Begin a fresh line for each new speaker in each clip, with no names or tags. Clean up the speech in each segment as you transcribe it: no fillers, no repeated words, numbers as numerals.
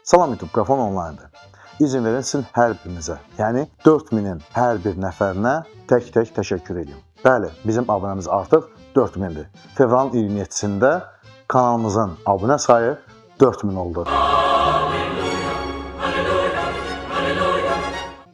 Salam YouTube, Qrafon Online'dır. İzin verin sizin hər birinizə, yəni 4000-in hər bir nəfərinə tək-tək təşəkkür ediyorum. Bəli, bizim abunəmiz artıq 4000-dir. Fevralın 27-sində kanalımızın abunə sayı 4000 oldu.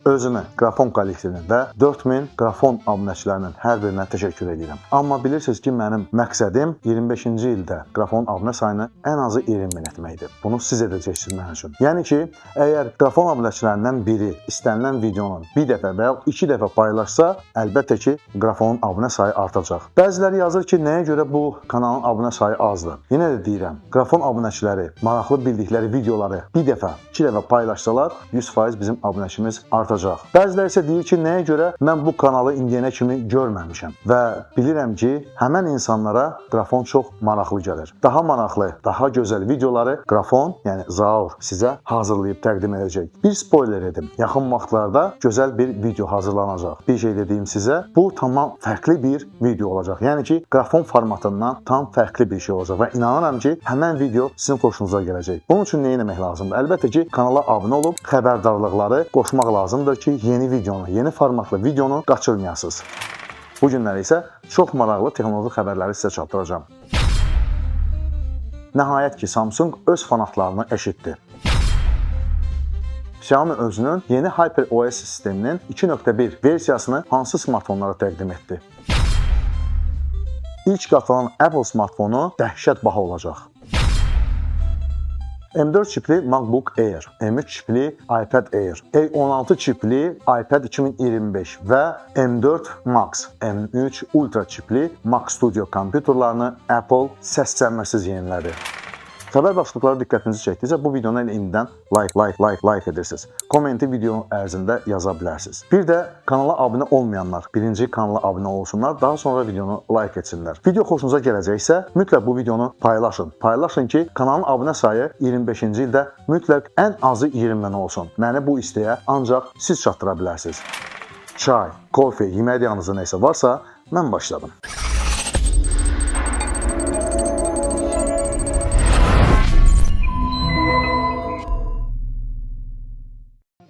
Özümü, Qrafon kollektivinin və 4000 Qrafon abunəçilərinin hər birinə təşəkkür edirəm. Amma bilirsiniz ki, mənim məqsədim 25-ci ildə Qrafon abunə sayını ən azı 20.000 etməkdir. Bunu siz edəcəksiniz mənim üçün. Yəni ki, əgər Qrafon abunəçilərindən biri istənilən videonun bir dəfə və ya 2 dəfə paylaşsa, əlbəttə ki, Qrafonun abunə sayı artacaq. Bəziləri yazır ki, nəyə görə bu kanalın abunə sayı azdır? Yenə də deyirəm, Qrafon abunəçiləri maraqlı bildikləri videoları bir dəfə, 2 dəfə paylaşsalar, 100% bizim abunəçimiz artacaq. Bəziləri isə deyir ki, nəyə görə mən bu kanalı indiyənə kimi görməmişəm və bilirəm ki, həmən insanlara Qrafon çox maraqlı gəlir. Daha maraqlı, daha gözəl videoları Qrafon, yəni Zaur sizə hazırlayıb təqdim edəcək. Bir spoiler edim, yaxın vaxtlarda gözəl bir video hazırlanacaq. Bir şey dediyim sizə, bu tamam fərqli bir video olacaq. Yəni ki, Qrafon formatından tam fərqli bir şey olacaq və inanıram ki, həmən video sizin xoşunuza gələcək. Bunun üçün nə etmək lazımdır? Əlbəttə ki, kanala abunə olub xəbərdarlıqları qoşmaq lazımdır ki, yeni videonu, yeni formatlı videonu qaçırmayasınız. Bu günləri isə çox maraqlı texnoloji xəbərləri sizə çatdıracağım. Nəhayət ki, Samsung öz fanatlarını eşitdi. Xiaomi özünün yeni HyperOS sisteminin 2.1 versiyasını hansı smartfonlara təqdim etdi? İlk qatılan Apple smartfonu dəhşət baha olacaq. M4 çipli MacBook Air, M3 çipli iPad Air, A16 çipli iPad 2025 və M4 Max, M3 Ultra çipli Mac Studio kompüterlərini Apple səssənməsiz yenilədi. Xəbər başlıqları diqqətinizi çəkdiysə, bu videonu elə indidən like edirsiniz. Kommenti video ərzində yaza bilərsiniz. Bir də kanala abunə olmayanlar, birinci kanala abunə olsunlar, daha sonra videonu like etsinlər. Video xoşunuza gələcəksə, mütləq bu videonu paylaşın. Paylaşın ki, kanalın abunə sayı 25-ci ildə mütləq ən azı 20.000 olsun. Məni bu istəyə ancaq siz çatdıra bilərsiniz. Çay, kofe, yemək yanınızda nəsə varsa, mən başladım.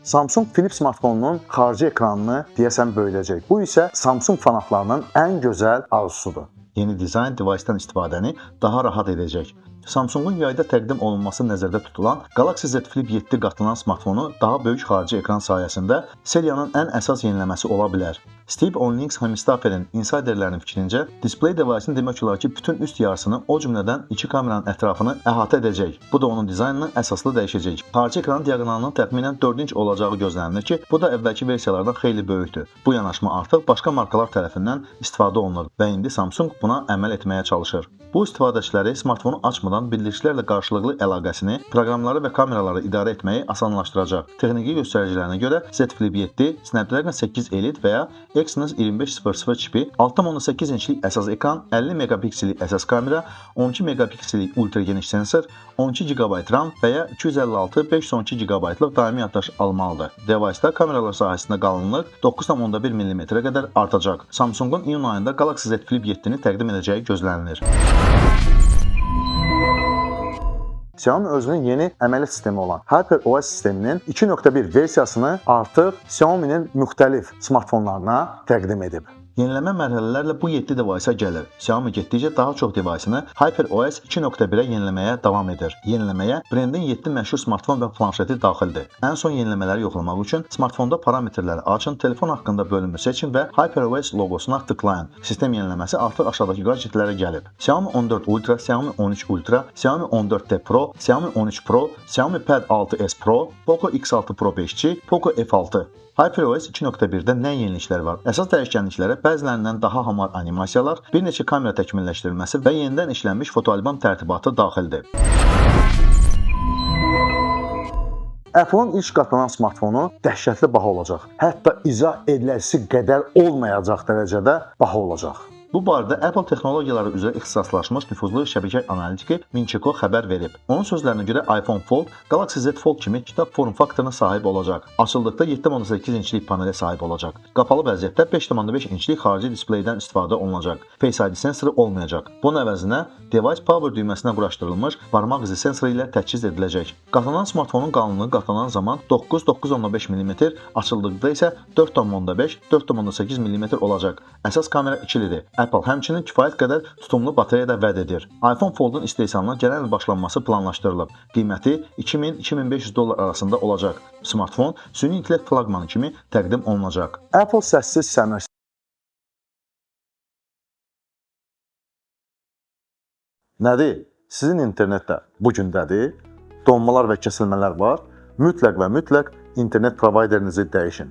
Samsung Flip smartfonunun xarici ekranını deyəsən böyüdəcək. Bu isə Samsung fanatlarının ən gözəl arzusudur. Yeni dizayn device'dan istifadəni daha rahat edəcək. Samsungun yayda təqdim olunması nəzərdə tutulan Galaxy Z Flip 7 qatlanan smartfonu daha böyük xarici ekran sayəsində seriyanın ən əsas yeniləməsi ola bilər. Steve Onlinks Hemistaferin insiderlərin fikrincə, display device'ın demək olar ki, bütün üst yarısını, o cümlədən iki kameranın ətrafını əhatə edəcək. Bu da onun dizaynını əsaslı dəyişəcək. Xarici ekranın diaqonalının təxminən 4 inç olacağı gözlənilir ki, bu da əvvəlki versiyalardan xeyli böyükdür. Bu yanaşma artıq başqa markalar tərəfindən istifadə olunur və indi Samsung buna əməl etməyə çalışır. Bu istifadəçiləri smartfonu açmadan bildiricilərlə qarşılıqlı əlaqəsini, proqramları və kameraları idarə etməyi asanlaşdıracaq. Texniki göstəricilərinə görə Z Flip 7 Snapdragon 8 Elite və ya Exynos 2500 çipi, 6.8 inçlik əsas ekran, 50 megapiksellik əsas kamera, 12 megapiksellik ultra geniş sensor, 12 GB RAM və ya 256-512 GB-lıq daimi yaddaş almalıdır. Device-da kameralar sahəsində qalınlıq 9.1 mm-ə qədər artacaq. Samsungun iyun ayında Galaxy Z Flip 7-ni təqdim edəcəyi gözlənilir. Xiaomi özünün yeni əməliyyat sistemi olan HyperOS sisteminin 2.1 versiyasını artıq Xiaomi'nin müxtəlif smartfonlarına təqdim edib. Yenilənmə mərhələlərlə bu 7 device-a gəlir. Xiaomi getdikcə daha çox device-ını HyperOS 2.1-ə yeniləməyə davam edir. Yeniləməyə brendin 7 məşhur smartfon və planşeti daxildir. Ən son yeniləmələri yoxlamaq üçün smartfonda parametrləri açın, telefon haqqında bölümü seçin və HyperOS logosuna tıklayın. Sistem yeniləməsi artıq aşağıdakı gadjetlərə gəlib. Xiaomi 14 Ultra, Xiaomi 13 Ultra, Xiaomi 14T Pro, Xiaomi 13 Pro, Xiaomi Pad 6s Pro, Poco X6 Pro 5G, Poco F6. HyperOS 2.1-də nə yeniliklər var? Əsas dəyişkənliklərə bəzilərindən daha hamar animasiyalar, bir neçə kamera təkmilləşdirilməsi və yenidən işlənmiş fotoalbom tərtibatı daxildir. Apple'ın ilk qatlanan smartfonu dəhşətli baha olacaq. Hətta izah ediləsi qədər olmayacaq dərəcədə baha olacaq. Bu barədə Apple texnologiyaları üzrə ixtisaslaşmış nüfuzlu şəbəkə analitiki Minchiko xəbər verib. Onun sözlərinə görə iPhone Fold Galaxy Z Fold kimi kitab form faktoruna sahib olacaq. Açıldıqda 7.8 inçlik panelə sahib olacaq. Qapalı vəziyyətdə 5.5 inçlik xarici displeydən istifadə olunacaq. Face ID sensoru olmayacaq. Bunun əvəzinə device power düyməsinə quraşdırılmış barmaq izi sensoru ilə təchiz ediləcək. Qatlanan smartfonun qalınlığı qatlanan zaman 9.5 mm, açıldıqda isə 4.5-4.8 mm olacaq. Əsas kamera ikilidir. Apple həmçinin kifayət qədər tutumlu batareya da vəd edir. iPhone Fold-un istehsalına gələn il başlanması planlaşdırılıb. Qiyməti $2000-2500 arasında olacaq. Smartfon süni intellekt flaqmanı kimi təqdim olunacaq. Apple səssiz səmirsiz. Nədir? Sizin internetdə bu gündədir. Donmalar və kəsilmələr var. Mütləq və mütləq internet provayderinizi dəyişin.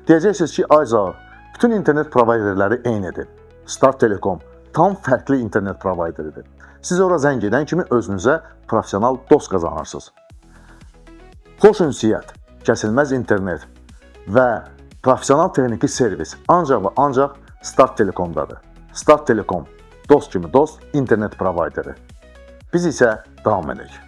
Deyəcəksiniz ki, ay Zaur, bütün internet provayderləri eynidir. Star Telecom tam fərqli internet provayderidir. Siz ora zəng edən kimi özünüzə professional dost qazanırsınız. Xoş ünsiyyət, kəsilməz internet və professional texniki servis ancaq və ancaq Star Telecomdadır. Star Telecom, dost kimi dost internet provayderi. Biz isə davam edək.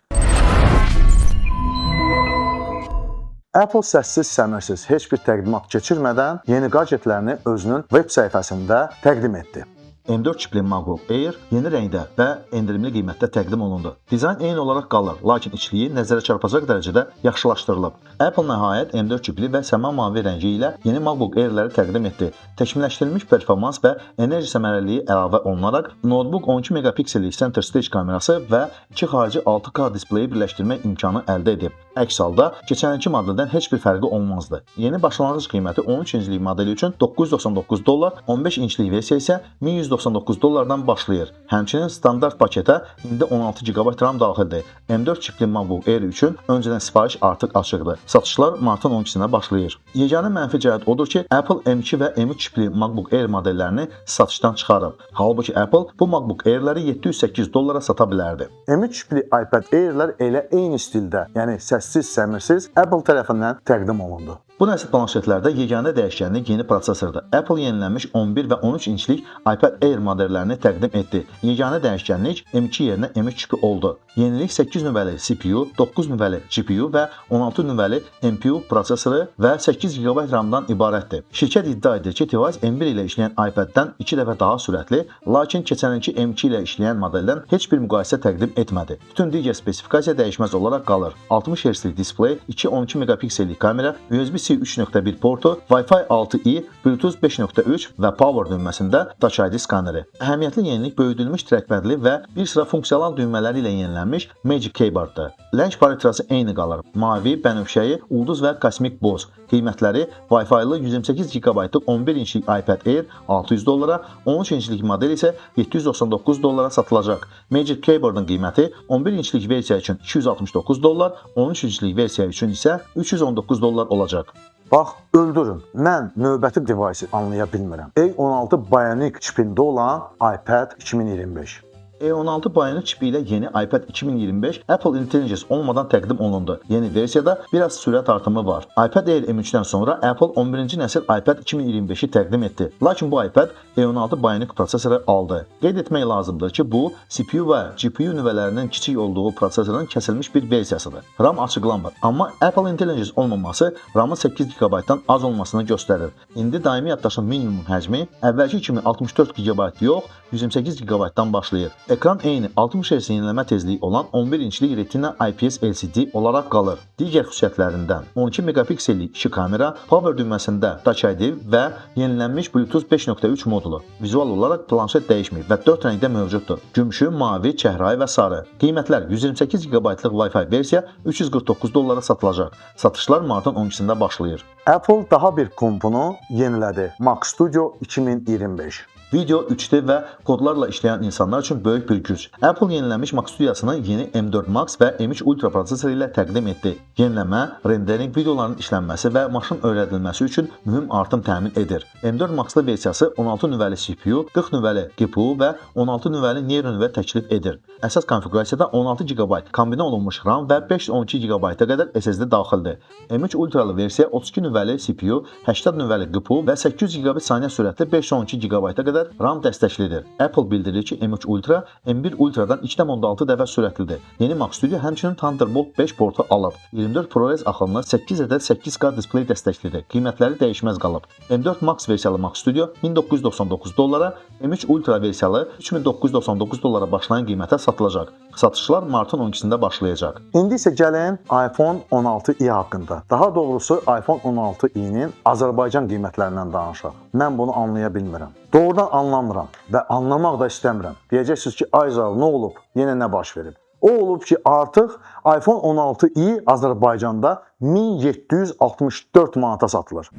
Apple səssiz səmirsiz heç bir təqdimat keçirmədən yeni gadjetlərini özünün web səhifəsində təqdim etdi. M4 çipli MacBook Air yeni rəngdə və endirimli qiymətdə təqdim olundu. Dizayn eyni olaraq qalır, lakin içliyi nəzərə çarpacaq dərəcədə yaxşılaşdırılıb. Apple nəhayət M4 çipli və səma mavi rəngi ilə yeni MacBook Airləri təqdim etdi. Təkmilləşdirilmiş performans və enerji səmərəliliyi əlavə olunaraq, notebook 12 megapiksellik center stage kamerası və 2 xarici 6K displeyi birləşdirmək imkanı əldə edib. Əks halda keçənki modeldən heç bir fərqi olmazdı. Yeni başlanğıc qiyməti 13 inçlik modeli üçün $999, 15 inçlik versiya isə $1199-dan başlayır. Həmçinin standart paketə indi 16 GB RAM daxildir. M4 çipli MacBook Air üçün öncədən sifariş artıq açıqdır. Satışlar martın 12-sinə başlayır. Yeganə mənfi cəhət odur ki, Apple M2 və M3 çipli MacBook Air modellərini satışdan çıxarıb. Halbuki Apple bu MacBook Airləri $708 sata bilərdi. M3 çipli iPad Airlər elə eyni stildə, yəni səssiz səmirsiz Apple tərəfindən təqdim olundu. Bu nəsil planşetlərdə yeganə dəyişkənlik yeni prosesordur. Apple yenilənmiş 11 və 13 inçlik iPad Air modellərini təqdim etdi. Yeganə dəyişkənlik M2 yerinə M3 çipi oldu. Yenilik 8 nüvəli CPU, 9 nüvəli GPU və 16 nüvəli NPU prosesoru və 8 GB RAM-dan ibarətdir. Şirkət iddia edir ki, device M1 ilə işləyən iPad-dən 2 dəfə daha sürətli, lakin keçənki M2 ilə işləyən modeldən heç bir müqayisə təqdim etmədi. Bütün digər spesifikasiya dəyişməz olaraq qalır. 60 Hz-lik displey, 2-12 megapiksellik kamera, USB-C 3.1 portu, Wi-Fi 6E, Bluetooth 5.3 və Power düyməsində Touch ID skaneri. Əhəmiyyətli yenilik böyüdülmüş trackpadli və bir sıra funksiyalar düymələri ilə yenilənmiş Magic Keyboarddır. Lənc palitrası eyni qalır. Mavi, bənövşəyi, ulduz və kosmik boz. Qiymətləri Wi-Fi-lı 128 GB-lıq 11 inçlik iPad Air $600, 13 inçlik model isə $799 satılacaq. Magic Keyboard'un qiyməti 11 inçlik versiya üçün $269, 13 inçlik versiya üçün isə $319 olacaq. Bax, öldürün. Mən növbəti device anlaya bilmirəm. A16 Bionic çipində olan iPad 2025. A16 Bionic çipi ilə yeni iPad 2025 Apple Intelligence olmadan təqdim olundu. Yeni versiyada biraz sürət artımı var. iPad Air M3-dən sonra Apple 11-ci nəsil iPad 2025-i təqdim etdi. Lakin bu iPad A16 Bionic prosesoru aldı. Qeyd etmək lazımdır ki, bu CPU və GPU nüvələrinin kiçik olduğu prosesorun kəsilmiş bir versiyasıdır. RAM açıqlanmır, amma Apple Intelligence olmaması RAM-ın 8 GB-dan az olmasını göstərir. İndi daimi yaddaşın minimum həcmi əvvəlki kimi 64 GB yox, 128 GB-dan başlayır. Ekran eyni 60 Hz yenilənmə tezliyi olan 11 inçlik Retina IPS LCD olaraq qalır. Digər xüsusiyyətlərindən 12 megapiksellik 2 kamera, power düyməsində Touch ID və yenilənmiş Bluetooth 5.3 modulu. Vizual olaraq planşet dəyişmir və 4 rəngdə mövcuddur. Gümüşü, mavi, çəhrayı və sarı. Qiymətlər 128 GB-lıq Wi-Fi versiya $349 satılacaq. Satışlar martın 12-sində başlayır. Apple daha bir kompunu yenilədi. Mac Studio 2025. Video 3D və kodlarla işləyən insanlar üçün böyük bir güc. Apple yenilənmiş Mac Studiosunu yeni M4 Max və M3 Ultra prosesoru ilə təqdim etdi. Yenilənmə, rendering, videoların işlənməsi və maşın öyrədilməsi üçün mühüm artım təmin edir. M4 Max-lı versiyası 16 nüvəli CPU, 40 nüvəli GPU və 16 nüvəli Nero nüvə təklif edir. Əsas konfiqurasiyada 16 GB kombinə olunmuş RAM və 512 GB-a qədər SSD daxildir. M3 Ultralı versiya 32 nüvəli CPU, 80 nüvəli GPU və 800 GB saniyə sürətli 512 GB-a qədər ədəd RAM dəstəklidir. Apple bildirir ki, M3 Ultra M1 Ultra'dan 2.6 dəfə sürətlidir. Yeni Mac Studio həmçinin Thunderbolt 5 portu alıb. 24 ProRes axınlı 8 ədəd 8K displey dəstəklidir. Qiymətləri dəyişməz qalıb. M4 Max versiyalı Mac Studio $1999, M3 Ultra versiyalı $3999 başlayan qiymətə satılacaq. Satışlar martın 12-sində başlayacaq. İndi isə gəlin iPhone 16i haqqında. Daha doğrusu iPhone 16i'nin Azərbaycan qiymətlərindən danışaq. Mən bunu anlaya bilmirəm. Doğrudan anlamıram və anlamaq da istəmirəm. Deyəcəksiniz ki, Ayzal, nə olub? Yenə nə baş verib? O olub ki, artıq iPhone 16i Azərbaycanda 1764 manata satılır.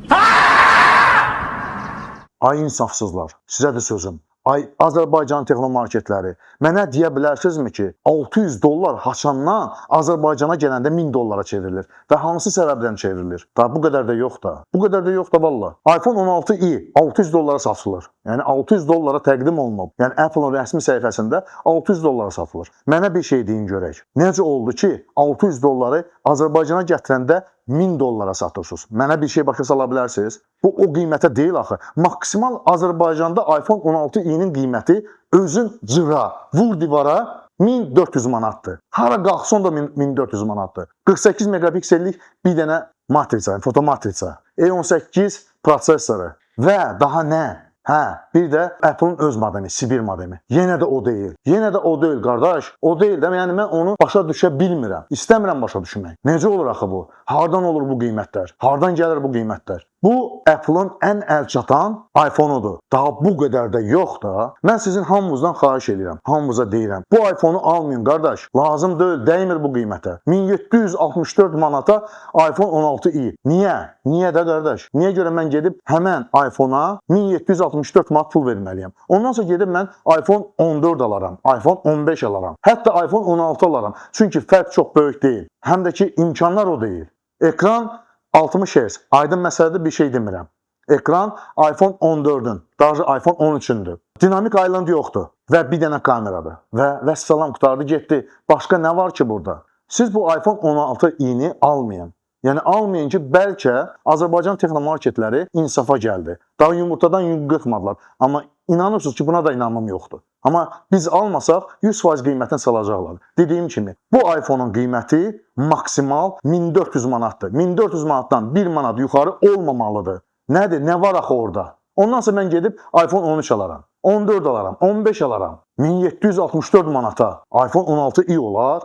Ay insafsızlar, sizə də sözüm. Ay Azərbaycan texnomarketləri, mənə deyə bilərsinizmi ki, $600 haçandan Azərbaycana gələndə $1000 çevrilir və hansı səbəbdən çevrilir? Da bu qədər də yox da. Bu qədər də yox da valla. iPhone 16i $600 satılır. Yəni $600 təqdim olunub. Yəni Apple-ın rəsmi səhifəsində $600 satılır. Mənə bir şey deyin görək. Necə oldu ki, $600 Azərbaycana gətirəndə $1000 satırsınız? Mənə bir şey başa sala bilərsiniz? Bu o qiymətə deyil axı. Maksimal Azərbaycanda iPhone 16i'nin qiyməti özün cıra, vur divara 1400 manatdır. Hara qalxson da 1400 manatdır. 48 megapiksellik bir dənə matriça, fotomatriça, A18 prosesoru və daha nə? Hə, bir də Apple-ın öz modemi, Sibir modemi. Yenə də o deyil. Yenə də o deyil, qardaş. O deyil də, yəni mən onu başa düşə bilmirəm. İstəmirəm başa düşmək. Necə olur axı bu? Hardan olur bu qiymətlər? Hardan gəlir bu qiymətlər? Bu Apple-ın ən əlçatan iPhone-udur. Daha bu qədər də yox da. Mən sizin hamınızdan xahiş edirəm. Hamınıza deyirəm. Bu iPhone-u almayın qardaş. Lazım deyil, dəymir bu qiymətə. 1764 manata iPhone 16i. Niyə? Niyə də qardaş? Niyə görə mən gedib həmən iPhone-a 1764 manat pul verməliyəm? Ondan sonra gedib mən iPhone 14 alaram, iPhone 15 alaram. Hətta iPhone 16 alaram. Çünki fərq çox böyük deyil. Həm də ki, imkanlar o deyil. Ekran 60 Hz. Aydın məsələdə bir şey demirəm. Ekran iPhone 14-ün, daha iPhone 13-ündür. Dinamik Island yoxdur və bir dənə kameradır. Və vəssalam qutardı getdi. Başqa nə var ki burada? Siz bu iPhone 16i-ni almayın. Yəni almayın ki, bəlkə Azərbaycan texnomarketləri insafa gəldi. Daha yumurtadan yün qırxmadılar. Amma inanırsınız ki, buna da inanmam yoxdur. Amma biz almasaq 100% qiymətini salacaqlar. Dediyim kimi, bu iPhone-un qiyməti maksimal 1400 manatdır. 1400 manatdan 1 manat yuxarı olmamalıdır. Nədir? Nə var axı orada? Ondan sonra mən gedib iPhone 13 alaram, 14 alaram, 15 alaram. 1764 manata iPhone 16i olar.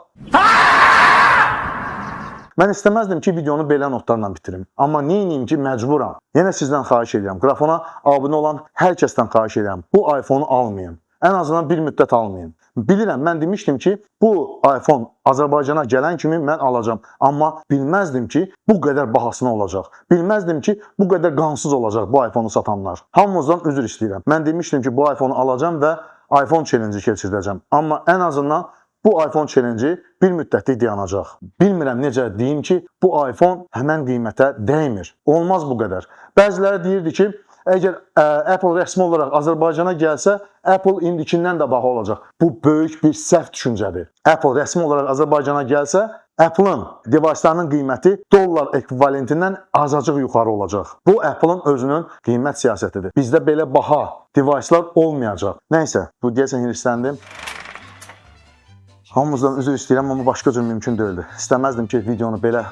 Mən istəməzdim ki, videonu belə notlarla bitirim. Amma neyiniyim ki, məcburam. Yenə sizdən xahiş edirəm. Qrafona abunə olan hər kəsdən xahiş edirəm. Bu iPhone-u almayın. Ən azından bir müddət almayın. Bilirəm, mən demişdim ki, bu iPhone Azərbaycana gələn kimi mən alacam. Amma bilməzdim ki, bu qədər bahasına olacaq. Bilməzdim ki, bu qədər qansız olacaq bu iPhone-u satanlar. Hamınızdan üzr istəyirəm. Mən demişdim ki, bu iPhone-u alacam və iPhone challenge keçirdəcəm. Amma ən azından bu iPhone challenge bir müddətlik dayanacaq. Bilmirəm necə deyim ki, bu iPhone həmən qiymətə dəymir. Olmaz bu qədər. Bəziləri deyirdi ki, əgər Apple rəsmi olaraq Azərbaycana gəlsə, Apple indikindən də baha olacaq. Bu böyük bir səhv düşüncədir. Apple rəsmi olaraq Azərbaycana gəlsə, Apple-ın devicelarının qiyməti dollar ekvivalentindən azacıq yuxarı olacaq. Bu Apple-ın özünün qiymət siyasətidir. Bizdə belə baha devicelar olmayacaq. Nəysə, bu deyəsən hirsləndim. Hamımızdan üzr istəyirəm, amma başqa cür mümkün deyildi. İstəməzdim ki, videonu belə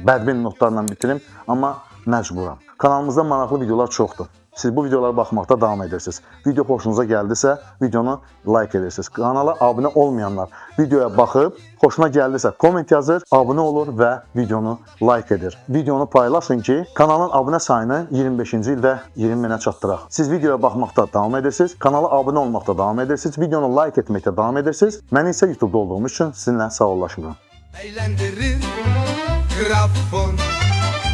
bədbin notlarla bitirim, amma məcburam. Kanalımızda maraqlı videolar çoxdur. Siz bu videolara baxmaqda davam edirsiniz. Video xoşunuza gəldisə, videonu like edirsiniz. Kanala abunə olmayanlar videoya baxıb, xoşuna gəldisə komment yazır, abunə olur və videonu like edir. Videonu paylaşın ki, kanalın abunə sayını 25-ci ildə 20 minə çatdıraq. Siz videoya baxmaqda davam edirsiniz, kanala abunə olmaqda davam edirsiniz, videonu like etməkdə davam edirsiniz. Mən isə YouTube-da olduğum üçün sizinlə sağollaşmıram. Eğlendirir Grafon,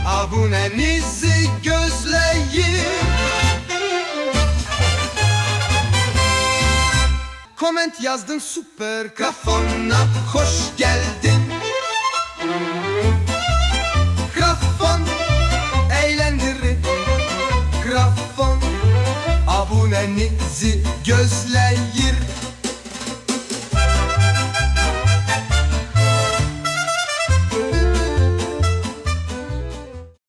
abunenizi gözleyin. Comment yazdın süper, Grafona hoş geldin.